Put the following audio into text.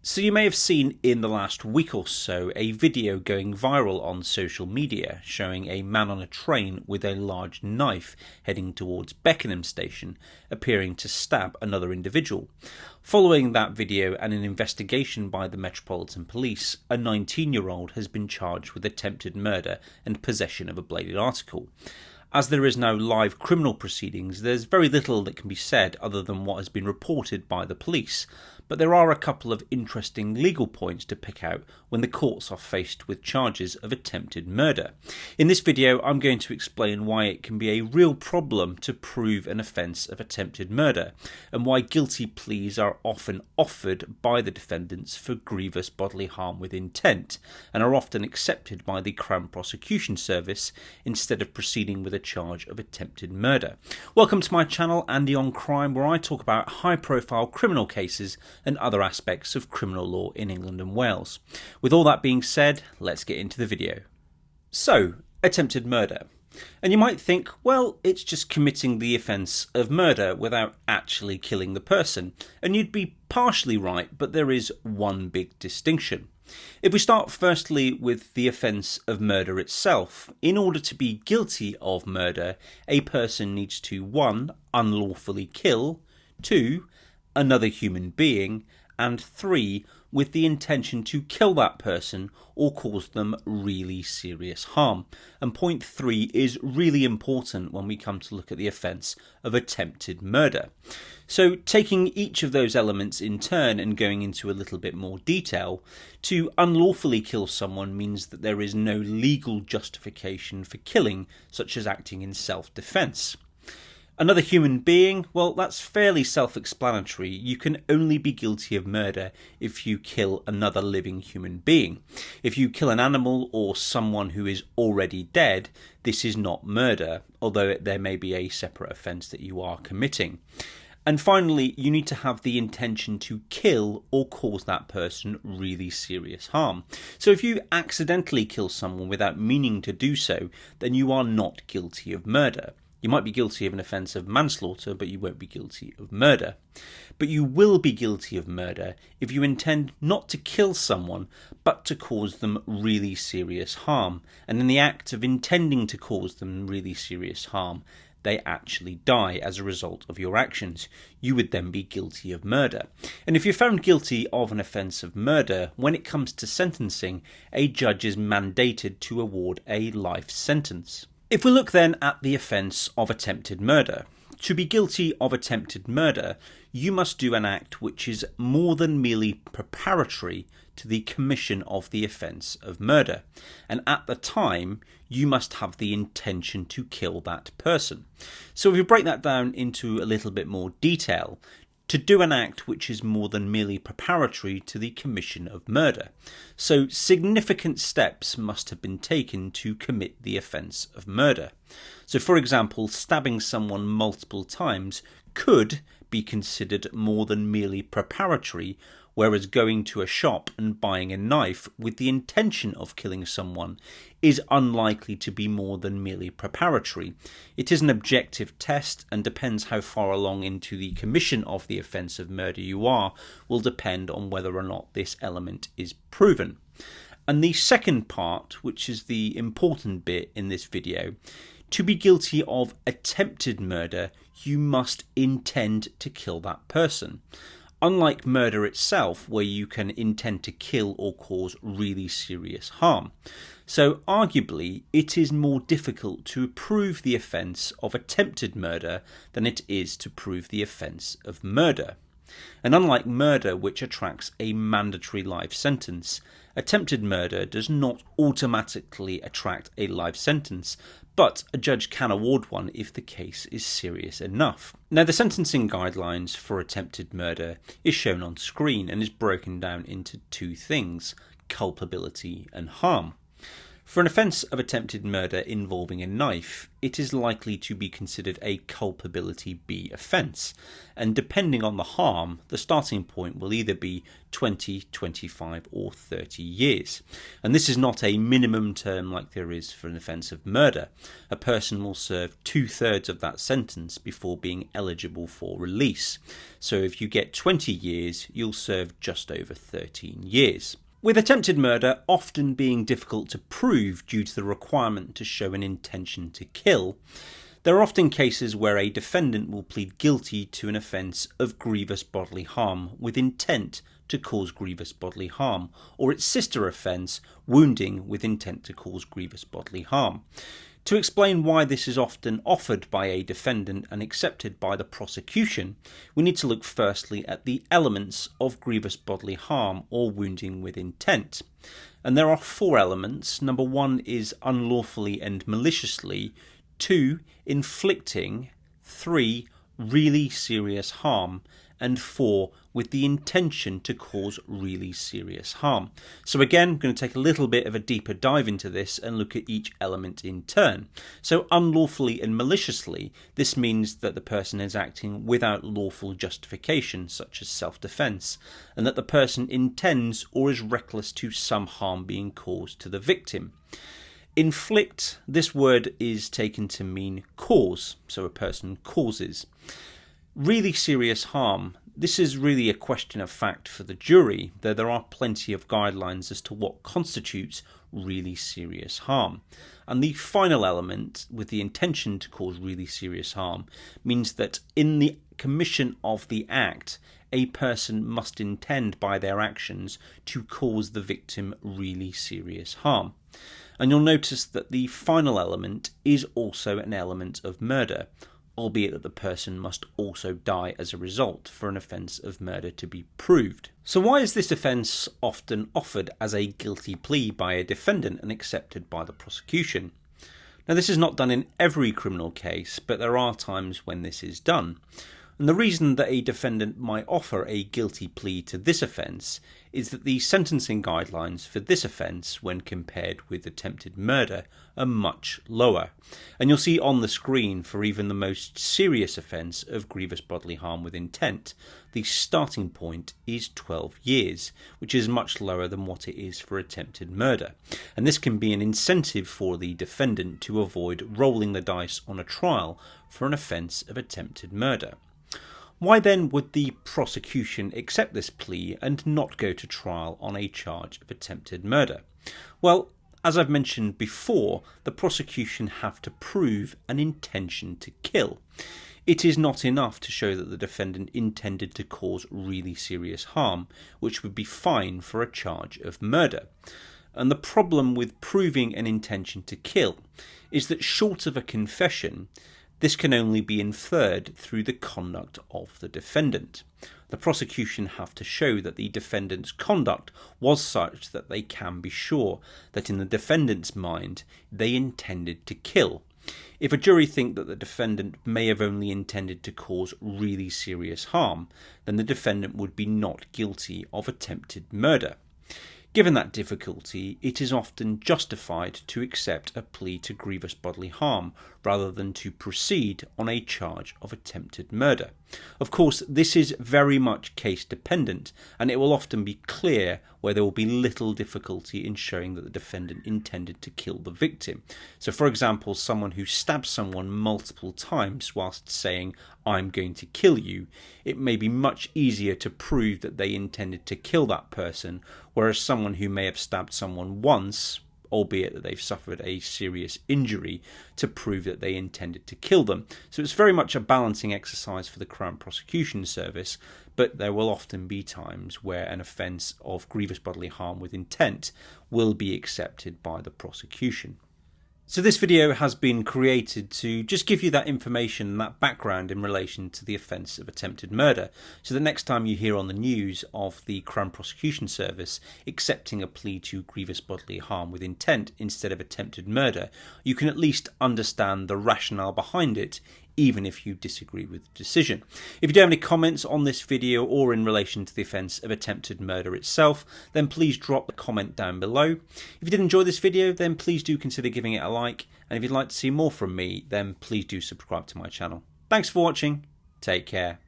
So you may have seen in the last week or so a video going viral on social media showing a man on a train with a large knife heading towards Beckenham station, appearing to stab another individual. Following that video and an investigation by the Metropolitan Police, a 19-year-old has been charged with attempted murder and possession of a bladed article. As there is now live criminal proceedings, there's very little that can be said other than what has been reported by the police, but there are a couple of interesting legal points to pick out when the courts are faced with charges of attempted murder. In this video, I'm going to explain why it can be a real problem to prove an offence of attempted murder, and why guilty pleas are often offered by the defendants for grievous bodily harm with intent, and are often accepted by the Crown Prosecution Service instead of proceeding with a charge of attempted murder. Welcome to my channel, Andy on Crime, where I talk about high-profile criminal cases and other aspects of criminal law in England and Wales. With all that being said, let's get into the video. So, attempted murder. And you might think, well, it's just committing the offence of murder without actually killing the person. And you'd be partially right, but there is one big distinction. If we start firstly with the offence of murder itself, in order to be guilty of murder, a person needs to 1. Unlawfully kill, 2. Another human being, and 3. With the intention to kill that person or cause them really serious harm. And point 3 is really important when we come to look at the offence of attempted murder. So taking each of those elements in turn and going into a little bit more detail, to unlawfully kill someone means that there is no legal justification for killing, such as acting in self-defence. Another human being, well, that's fairly self-explanatory. You can only be guilty of murder if you kill another living human being. If you kill an animal or someone who is already dead, this is not murder, although there may be a separate offence that you are committing. And finally, you need to have the intention to kill or cause that person really serious harm. So if you accidentally kill someone without meaning to do so, then you are not guilty of murder. You might be guilty of an offence of manslaughter, but you won't be guilty of murder. But you will be guilty of murder if you intend not to kill someone, but to cause them really serious harm. And in the act of intending to cause them really serious harm, they actually die as a result of your actions. You would then be guilty of murder. And if you're found guilty of an offence of murder, when it comes to sentencing, a judge is mandated to award a life sentence. If we look then at the offence of attempted murder, to be guilty of attempted murder, you must do an act which is more than merely preparatory to the commission of the offence of murder. And at the time, you must have the intention to kill that person. So if we break that down into a little bit more detail, to do an act which is more than merely preparatory to the commission of murder. So significant steps must have been taken to commit the offence of murder. So for example, stabbing someone multiple times could be considered more than merely preparatory, whereas going to a shop and buying a knife with the intention of killing someone is unlikely to be more than merely preparatory. It is an objective test, and depends how far along into the commission of the offence of murder you are, will depend on whether or not this element is proven. And the second part, which is the important bit in this video, to be guilty of attempted murder, you must intend to kill that person. Unlike murder itself, where you can intend to kill or cause really serious harm. So arguably, it is more difficult to prove the offence of attempted murder than it is to prove the offence of murder. And unlike murder, which attracts a mandatory life sentence, attempted murder does not automatically attract a life sentence, but a judge can award one if the case is serious enough. Now, the sentencing guidelines for attempted murder is shown on screen and is broken down into two things: culpability and harm. For an offence of attempted murder involving a knife, it is likely to be considered a culpability B offence, and depending on the harm, the starting point will either be 20, 25 or 30 years. And this is not a minimum term like there is for an offence of murder. A person will serve 2/3 of that sentence before being eligible for release. So if you get 20 years, you'll serve just over 13 years. With attempted murder often being difficult to prove due to the requirement to show an intention to kill, there are often cases where a defendant will plead guilty to an offence of grievous bodily harm with intent to cause grievous bodily harm, or its sister offence, wounding with intent to cause grievous bodily harm. To explain why this is often offered by a defendant and accepted by the prosecution, we need to look firstly at the elements of grievous bodily harm or wounding with intent. And there are 4 elements. Number 1 is unlawfully and maliciously, 2 inflicting, 3 really serious harm, and 4 with the intention to cause really serious harm. So again, I'm going to take a little bit of a deeper dive into this and look at each element in turn. So unlawfully and maliciously, this means that the person is acting without lawful justification, such as self-defense, and that the person intends or is reckless to some harm being caused to the victim. Inflict, this word is taken to mean cause, so a person causes. Really serious harm, this is really a question of fact for the jury, though there are plenty of guidelines as to what constitutes really serious harm. And the final element, with the intention to cause really serious harm, means that in the commission of the act, a person must intend by their actions to cause the victim really serious harm. And you'll notice that the final element is also an element of murder, albeit that the person must also die as a result for an offence of murder to be proved. So why is this offence often offered as a guilty plea by a defendant and accepted by the prosecution? Now, this is not done in every criminal case, but there are times when this is done. And the reason that a defendant might offer a guilty plea to this offence is that the sentencing guidelines for this offence, when compared with attempted murder, are much lower. And you'll see on the screen, for even the most serious offence of grievous bodily harm with intent, the starting point is 12 years, which is much lower than what it is for attempted murder. And this can be an incentive for the defendant to avoid rolling the dice on a trial for an offence of attempted murder. Why then would the prosecution accept this plea and not go to trial on a charge of attempted murder? Well, as I've mentioned before, the prosecution have to prove an intention to kill. It is not enough to show that the defendant intended to cause really serious harm, which would be fine for a charge of murder. And the problem with proving an intention to kill is that short of a confession, this can only be inferred through the conduct of the defendant. The prosecution have to show that the defendant's conduct was such that they can be sure that in the defendant's mind they intended to kill. If a jury think that the defendant may have only intended to cause really serious harm, then the defendant would be not guilty of attempted murder. Given that difficulty, it is often justified to accept a plea to grievous bodily harm rather than to proceed on a charge of attempted murder. Of course, this is very much case dependent, and it will often be clear where there will be little difficulty in showing that the defendant intended to kill the victim. So for example, someone who stabs someone multiple times whilst saying, "I'm going to kill you," it may be much easier to prove that they intended to kill that person, whereas someone who may have stabbed someone once, albeit that they've suffered a serious injury, to prove that they intended to kill them. So it's very much a balancing exercise for the Crown Prosecution Service, but there will often be times where an offence of grievous bodily harm with intent will be accepted by the prosecution. So this video has been created to just give you that information and that background in relation to the offence of attempted murder, so that next time you hear on the news of the Crown Prosecution Service accepting a plea to grievous bodily harm with intent instead of attempted murder, you can at least understand the rationale behind it, even if you disagree with the decision. If you do have any comments on this video or in relation to the offence of attempted murder itself, then please drop a comment down below. If you did enjoy this video, then please do consider giving it a like, and if you'd like to see more from me, then please do subscribe to my channel. Thanks for watching, take care.